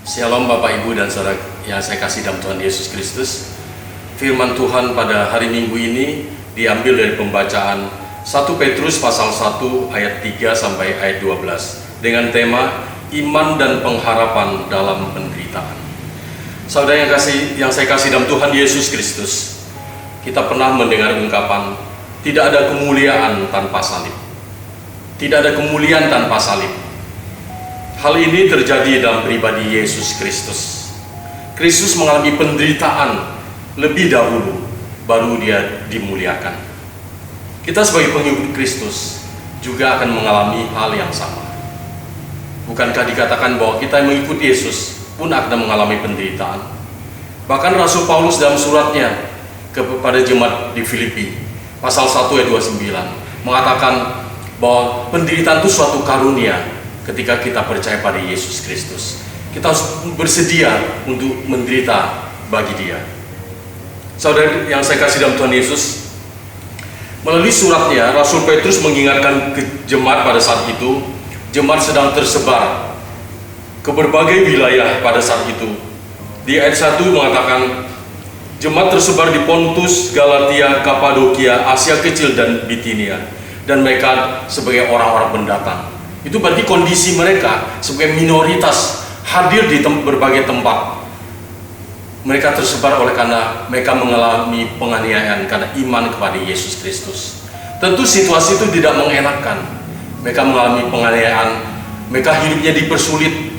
Shalom Bapak Ibu dan Saudara yang saya kasih dalam Tuhan Yesus Kristus. Firman Tuhan pada hari Minggu ini diambil dari pembacaan 1 Petrus pasal 1 ayat 3 sampai ayat 12 dengan tema iman dan pengharapan dalam penderitaan. Saudara yang saya kasih dalam Tuhan Yesus Kristus, kita pernah mendengar ungkapan tidak ada kemuliaan tanpa salib. Tidak ada kemuliaan tanpa salib. Hal ini terjadi dalam pribadi Yesus Kristus. Kristus mengalami penderitaan lebih dahulu, baru dia dimuliakan. Kita sebagai pengikut Kristus juga akan mengalami hal yang sama. Bukankah dikatakan bahwa kita yang mengikut Yesus pun akan mengalami penderitaan? Bahkan Rasul Paulus dalam suratnya kepada jemaat di Filipi, pasal 1 ayat 29, mengatakan bahwa penderitaan itu suatu karunia. Ketika kita percaya pada Yesus Kristus, kita harus bersedia untuk menderita bagi Dia. Saudara yang saya kasih dalam Tuhan Yesus, melalui suratnya Rasul Petrus mengingatkan ke jemaat pada saat itu, jemaat sedang tersebar ke berbagai wilayah pada saat itu. Di ayat 1 mengatakan jemaat tersebar di Pontus, Galatia, Kapadokia, Asia Kecil dan Bitinia, dan mereka sebagai orang-orang pendatang. Itu berarti kondisi mereka sebagai minoritas hadir di berbagai tempat. Mereka tersebar oleh karena mereka mengalami penganiayaan karena iman kepada Yesus Kristus. Tentu situasi itu tidak mengenakan. Mereka mengalami penganiayaan, mereka hidupnya dipersulit,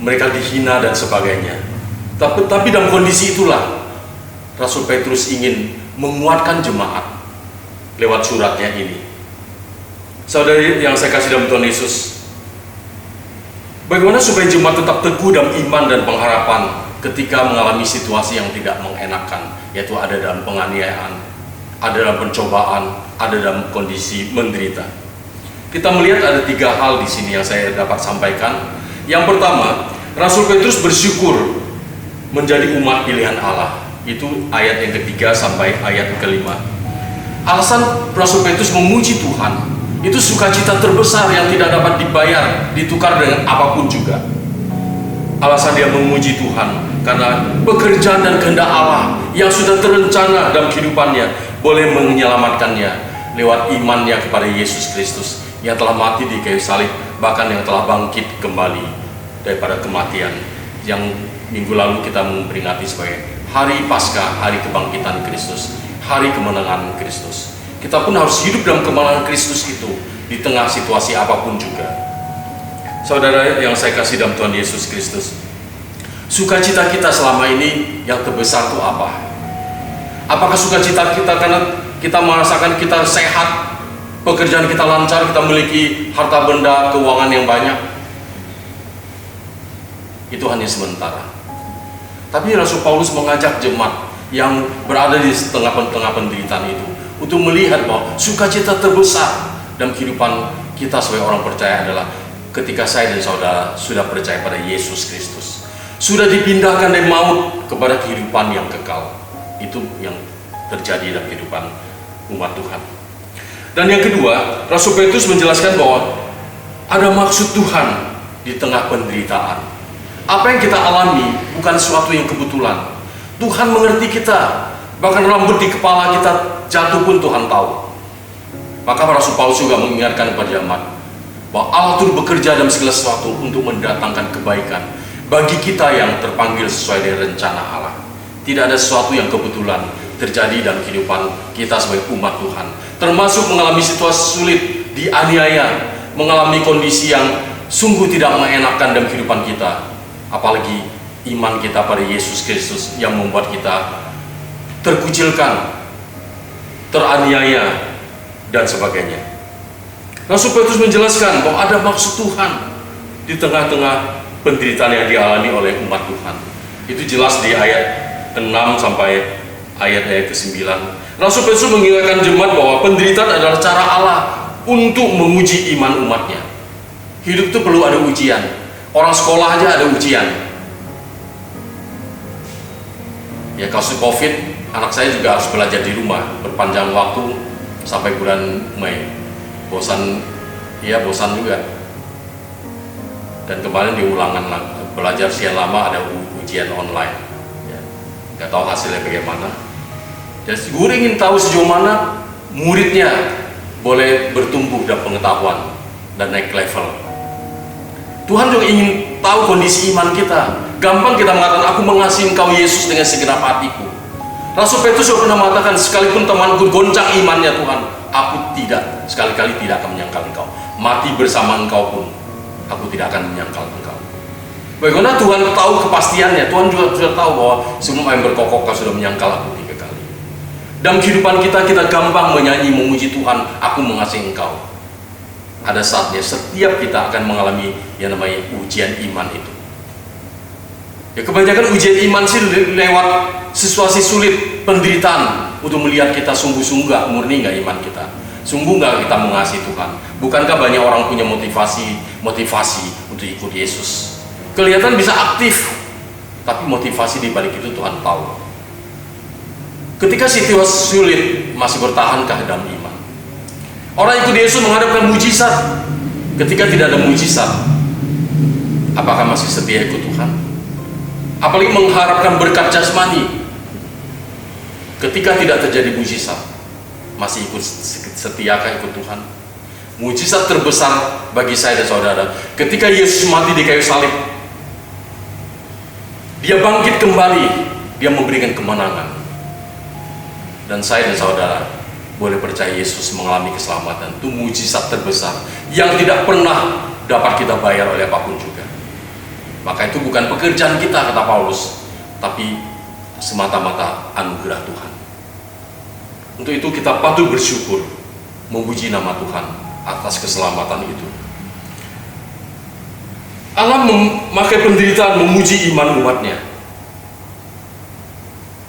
mereka dihina dan sebagainya. Tapi dalam kondisi itulah Rasul Petrus ingin menguatkan jemaat lewat suratnya ini. Saudara yang saya kasih dalam Tuhan Yesus, bagaimana supaya jemaat tetap teguh dalam iman dan pengharapan ketika mengalami situasi yang tidak mengenakan, yaitu ada dalam penganiayaan, ada dalam pencobaan, ada dalam kondisi menderita. Kita melihat ada 3 hal di sini yang saya dapat sampaikan. Yang pertama, Rasul Petrus bersyukur menjadi umat pilihan Allah. Itu ayat yang ketiga sampai ayat yang kelima. Alasan Rasul Petrus memuji Tuhan, itu sukacita terbesar yang tidak dapat dibayar, ditukar dengan apapun juga. Alasan dia memuji Tuhan karena pekerjaan dan kehendak Allah yang sudah terencana dalam kehidupannya boleh menyelamatkannya lewat imannya kepada Yesus Kristus yang telah mati di kayu salib, bahkan yang telah bangkit kembali daripada kematian, yang minggu lalu kita memperingati sebagai hari Paskah, hari kebangkitan Kristus, hari kemenangan Kristus. Kita pun harus hidup dalam kemenangan Kristus itu di tengah situasi apapun juga. Saudara yang saya kasih dalam Tuhan Yesus Kristus, sukacita kita selama ini yang terbesar itu apa? Apakah sukacita kita karena kita merasakan kita sehat, pekerjaan kita lancar, kita memiliki harta benda, keuangan yang banyak? Itu hanya sementara. Tapi Rasul Paulus mengajak jemaat yang berada di tengah-tengah penderitaan itu untuk melihat bahwa sukacita terbesar dalam kehidupan kita sebagai orang percaya adalah ketika saya dan saudara sudah percaya pada Yesus Kristus, sudah dipindahkan dari maut kepada kehidupan yang kekal. Itu yang terjadi dalam kehidupan umat Tuhan. Dan yang kedua, Rasul Petrus menjelaskan bahwa ada maksud Tuhan di tengah penderitaan. Apa yang kita alami bukan sesuatu yang kebetulan. Tuhan mengerti kita, bahkan rambut di kepala kita jatuh pun Tuhan tahu. Maka Rasul Paulus juga mengingatkan kepada jemaat bahwa Allah turut bekerja dalam segala sesuatu untuk mendatangkan kebaikan bagi kita yang terpanggil sesuai dengan rencana Allah. Tidak ada sesuatu yang kebetulan terjadi dalam kehidupan kita sebagai umat Tuhan, termasuk mengalami situasi sulit, dianiaya, mengalami kondisi yang sungguh tidak mengenakan dalam kehidupan kita, apalagi iman kita pada Yesus Kristus yang membuat kita terkucilkan, teraniaya, dan sebagainya. Rasul Petrus menjelaskan bahwa ada maksud Tuhan di tengah-tengah penderitaan yang dialami oleh umat Tuhan. Itu jelas di ayat 6 sampai ayat ke-9. Rasul Petrus mengingatkan jemaat bahwa penderitaan adalah cara Allah untuk menguji iman umatnya. Hidup itu perlu ada ujian. Orang sekolah aja ada ujian. Ya, kasus COVID, anak saya juga harus belajar di rumah berpanjang waktu sampai bulan Mei. Bosan juga. Dan kemarin belajar sekian lama ada ujian online, ya. Nggak tahu hasilnya bagaimana. Jadi guru ingin tahu sejauh mana muridnya boleh bertumbuh dalam pengetahuan dan naik level. Tuhan juga ingin tahu kondisi iman kita. Gampang kita mengatakan, aku mengasihi Engkau Yesus dengan segenap hatiku. Rasul Petrus juga pernah mengatakan, sekalipun temanku goncang imannya Tuhan, aku tidak, sekali-kali tidak akan menyangkal Engkau. Mati bersama Engkau pun, aku tidak akan menyangkal Engkau. Bagaimana Tuhan tahu kepastiannya? Tuhan juga sudah tahu bahwa sebelum ayam berkokok, Kau sudah menyangkal aku 3 kali. Dalam kehidupan kita gampang menyanyi, memuji Tuhan, aku mengasihi Engkau. Ada saatnya setiap kita akan mengalami yang namanya ujian iman itu. Ya, kebanyakan ujian iman sih lewat situasi sulit, penderitaan, untuk melihat kita sungguh-sungguh nggak murni nggak iman kita, sungguh nggak kita mengasihi Tuhan. Bukankah banyak orang punya motivasi untuk ikut Yesus? Kelihatan bisa aktif, tapi motivasi di balik itu Tuhan tahu. Ketika situasi sulit, masih bertahankah dalam iman? Orang ikut Yesus menghadapkan mujizat. Ketika tidak ada mujizat, apakah masih setia ikut Tuhan? Apalagi mengharapkan berkat jasmani. Ketika tidak terjadi mujizat, masih setiakah ikut Tuhan? Mujizat terbesar bagi saya dan saudara, ketika Yesus mati di kayu salib, Dia bangkit kembali, Dia memberikan kemenangan. Dan saya dan saudara boleh percaya Yesus mengalami keselamatan. Itu mujizat terbesar yang tidak pernah dapat kita bayar oleh apapun juga. Maka itu bukan pekerjaan kita, kata Paulus, tapi semata-mata anugerah Tuhan. Untuk itu kita patut bersyukur, memuji nama Tuhan atas keselamatan itu. Allah memakai penderitaan memuji iman umatnya.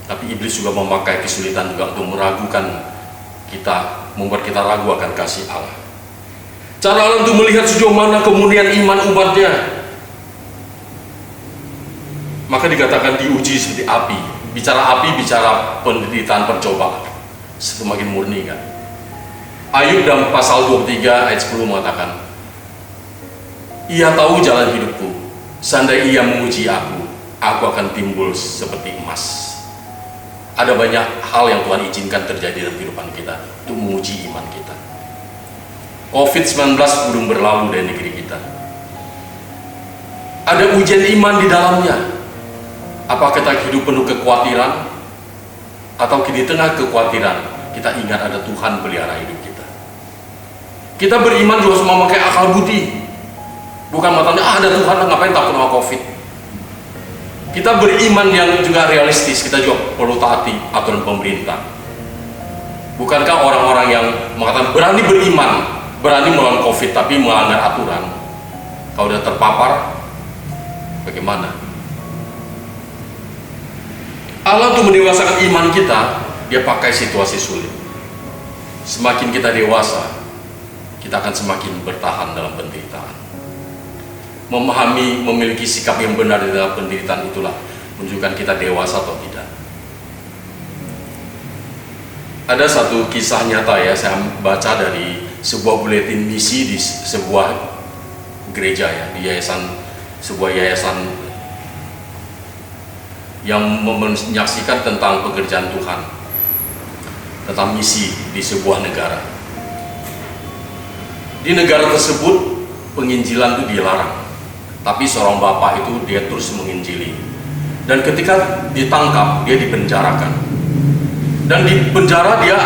Tapi iblis juga memakai kesulitan juga untuk meragukan kita, membuat kita ragu akan kasih Allah. Cara Allah untuk melihat sejauh mana kemurnian iman umatnya, maka dikatakan diuji seperti api. Bicara api, bicara penderitaan, percobaan. Semakin murni kan. Ayub dalam pasal 23 ayat 10 mengatakan, Ia tahu jalan hidupku, seandainya Ia menguji aku akan timbul seperti emas. Ada banyak hal yang Tuhan izinkan terjadi dalam kehidupan kita untuk menguji iman kita. COVID-19 belum berlalu dari negeri kita. Ada ujian iman di dalamnya. Apakah kita hidup penuh kekhawatiran? Atau di tengah kekhawatiran kita ingat ada Tuhan pelihara hidup kita. Kita beriman juga semua memakai akal budi. Bukan matanya, ada Tuhan, ngapain takut sama COVID. Kita beriman yang juga realistis, kita juga perlu taati aturan pemerintah. Bukankah orang-orang yang mengatakan berani beriman, berani melawan COVID, tapi melanggar aturan, kalau sudah terpapar, bagaimana? Allah untuk mendewasakan iman kita, Dia pakai situasi sulit. Semakin kita dewasa, kita akan semakin bertahan dalam penderitaan. Memahami, memiliki sikap yang benar di dalam penderitaan itulah menunjukkan kita dewasa atau tidak. Ada satu kisah nyata ya, saya baca dari sebuah buletin misi di sebuah gereja ya, di sebuah yayasan yang menyaksikan tentang pekerjaan Tuhan, tentang misi di sebuah negara. Di negara tersebut penginjilan itu dilarang. Tapi seorang bapak itu dia terus menginjili, dan ketika ditangkap dia dipenjarakan, dan di penjara dia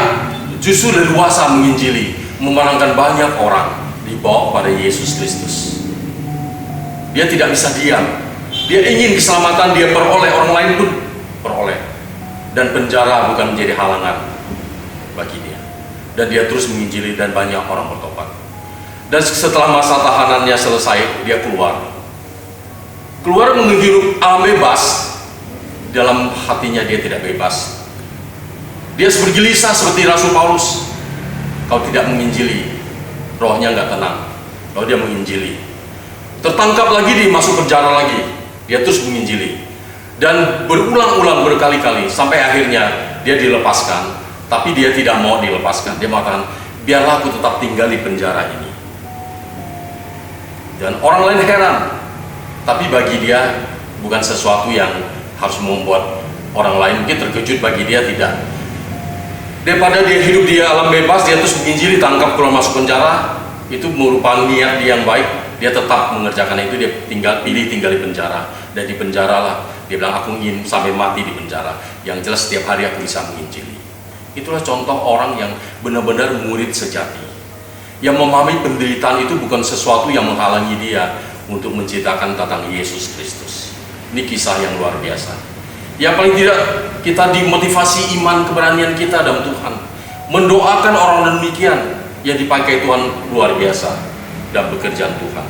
justru leluasa menginjili, memenangkan banyak orang dibawa pada Yesus Kristus. Dia tidak bisa diam, dia ingin keselamatan dia peroleh, orang lain pun peroleh, dan penjara bukan menjadi halangan bagi dia, dan dia terus menginjili dan banyak orang bertobat. Dan setelah masa tahanannya selesai, dia keluar menghirup alam bebas. Dalam hatinya dia tidak bebas. Dia bergelisah seperti Rasul Paulus. Kalau tidak menginjili, rohnya nggak tenang. Lalu dia menginjili, tertangkap lagi, masuk penjara lagi, dia terus menginjili, dan berulang-ulang berkali-kali sampai akhirnya dia dilepaskan. Tapi dia tidak mau dilepaskan. Dia mengatakan, biarlah aku tetap tinggal di penjara ini. Dan orang lain heran, Tapi bagi dia bukan sesuatu yang harus membuat orang lain mungkin terkejut, bagi dia tidak. Daripada dia hidup di alam bebas, dia terus menginjili, tangkap, keluar masuk penjara, itu merupakan niat dia yang baik. Dia tetap mengerjakan itu, dia tinggal di penjara. Dan di penjara lah, dia bilang aku ingin sampai mati di penjara. Yang jelas setiap hari aku bisa menginjili. Itulah contoh orang yang benar-benar murid sejati, yang memahami penderitaan itu bukan sesuatu yang menghalangi dia untuk menceritakan tentang Yesus Kristus. Ini kisah yang luar biasa. Yang paling tidak kita dimotivasi iman keberanian kita dalam Tuhan, mendoakan orang demikian yang dipakai Tuhan luar biasa dalam pekerjaan Tuhan.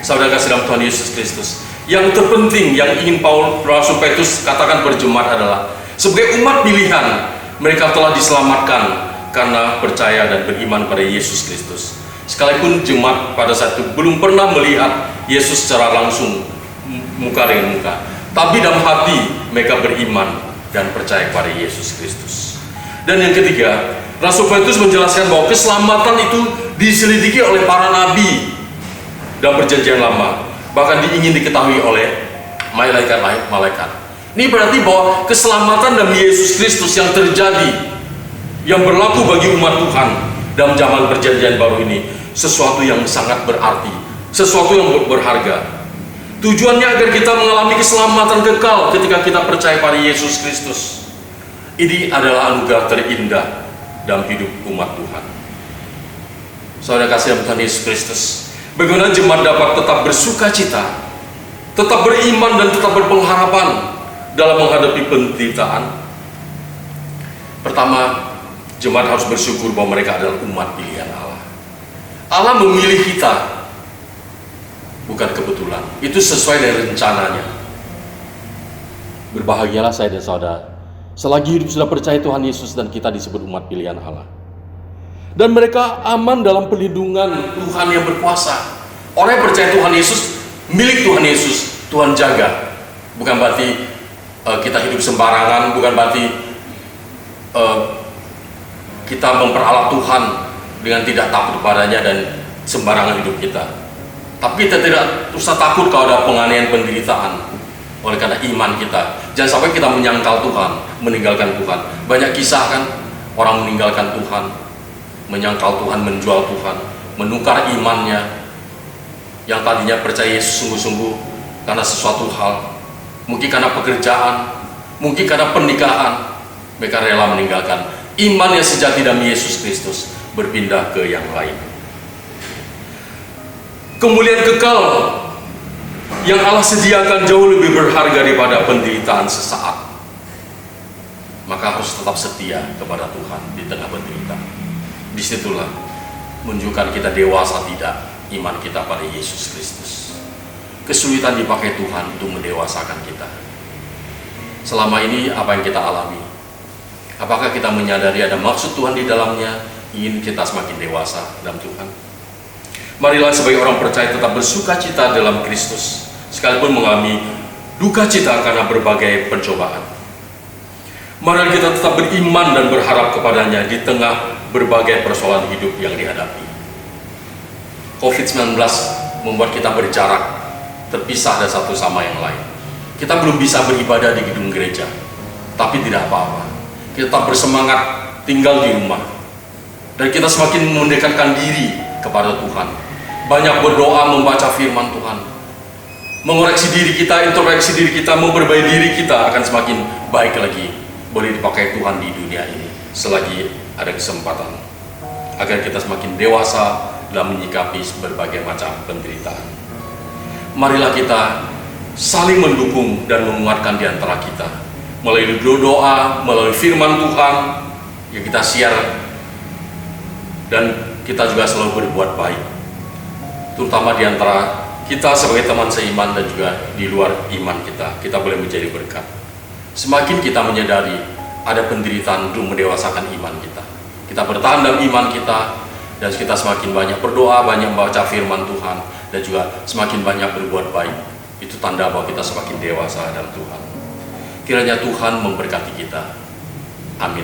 Saudara kasih dalam Tuhan Yesus Kristus, yang terpenting yang ingin Rasul Petrus katakan berjemaat adalah sebagai umat pilihan, mereka telah diselamatkan karena percaya dan beriman pada Yesus Kristus. Sekalipun jemaat pada saat itu belum pernah melihat Yesus secara langsung muka dengan muka, tapi dalam hati mereka beriman dan percaya kepada Yesus Kristus. Dan yang ketiga, Rasul Petrus menjelaskan bahwa keselamatan itu diselidiki oleh para nabi dalam perjanjian lama, bahkan ingin diketahui oleh malaikat-malaikat. Ini berarti bahwa keselamatan dalam Yesus Kristus yang terjadi, yang berlaku bagi umat Tuhan dalam zaman perjanjian baru ini, sesuatu yang sangat berarti, sesuatu yang berharga. Tujuannya agar kita mengalami keselamatan kekal ketika kita percaya pada Yesus Kristus. Ini adalah anugerah terindah dalam hidup umat Tuhan. Saudara kasih dalam Tuhan Yesus Kristus, bagaimana jemaat dapat tetap bersuka cita, tetap beriman dan tetap berpengharapan dalam menghadapi penderitaan? Pertama, jemaat harus bersyukur bahwa mereka adalah umat pilihan Allah. Allah memilih kita, bukan kebetulan. Itu sesuai dengan rencananya. Berbahagialah saya dan saudara, selagi hidup sudah percaya Tuhan Yesus dan kita disebut umat pilihan Allah. Dan mereka aman dalam perlindungan Tuhan yang berkuasa. Orang yang percaya Tuhan Yesus, milik Tuhan Yesus, Tuhan jaga. Bukan berarti kita hidup sembarangan, bukan berarti kita memperalat Tuhan dengan tidak takut kepadanya dan sembarangan hidup kita. Tapi kita tidak usah takut kalau ada penganiayaan, penderitaan oleh karena iman kita. Jangan sampai kita menyangkal Tuhan, meninggalkan Tuhan. Banyak kisah kan, orang meninggalkan Tuhan, menyangkal Tuhan, menjual Tuhan, menukar imannya yang tadinya percaya Yesus sungguh-sungguh karena sesuatu hal, mungkin karena pekerjaan, mungkin karena pernikahan, mereka rela meninggalkan iman yang sejati dalam Yesus Kristus, berpindah ke yang lain. Kemuliaan kekal yang Allah sediakan jauh lebih berharga daripada penderitaan sesaat. Maka harus tetap setia kepada Tuhan di tengah penderitaan. Disitulah menunjukkan kita dewasa tidak iman kita pada Yesus Kristus. Kesulitan dipakai Tuhan untuk mendewasakan kita. Selama ini apa yang kita alami? Apakah kita menyadari ada maksud Tuhan di dalamnya, ingin kita semakin dewasa dalam Tuhan? Marilah sebagai orang percaya tetap bersuka cita dalam Kristus, sekalipun mengalami duka cita karena berbagai pencobaan. Marilah kita tetap beriman dan berharap kepadanya di tengah berbagai persoalan hidup yang dihadapi. COVID-19 membuat kita berjarak, terpisah dari satu sama yang lain. Kita belum bisa beribadah di gedung gereja, tapi tidak apa-apa. Kita tetap bersemangat tinggal di rumah, dan kita semakin mendekatkan diri kepada Tuhan. Banyak berdoa, membaca firman Tuhan, mengoreksi diri kita, introspeksi diri kita, memperbaiki diri kita akan semakin baik lagi. Boleh dipakai Tuhan di dunia ini selagi ada kesempatan, agar kita semakin dewasa dalam menyikapi berbagai macam penderitaan. Marilah kita saling mendukung dan menguatkan di antara kita melalui doa, melalui firman Tuhan yang kita share, dan kita juga selalu berbuat baik, terutama di antara kita sebagai teman seiman dan juga di luar iman kita. Kita boleh menjadi berkat. Semakin kita menyadari ada penderitaan untuk mendewasakan iman kita, kita bertahan dalam iman kita, dan kita semakin banyak berdoa, banyak membaca firman Tuhan, dan juga semakin banyak berbuat baik. Itu tanda bahwa kita semakin dewasa dalam Tuhan. Kiranya Tuhan memberkati kita. Amin.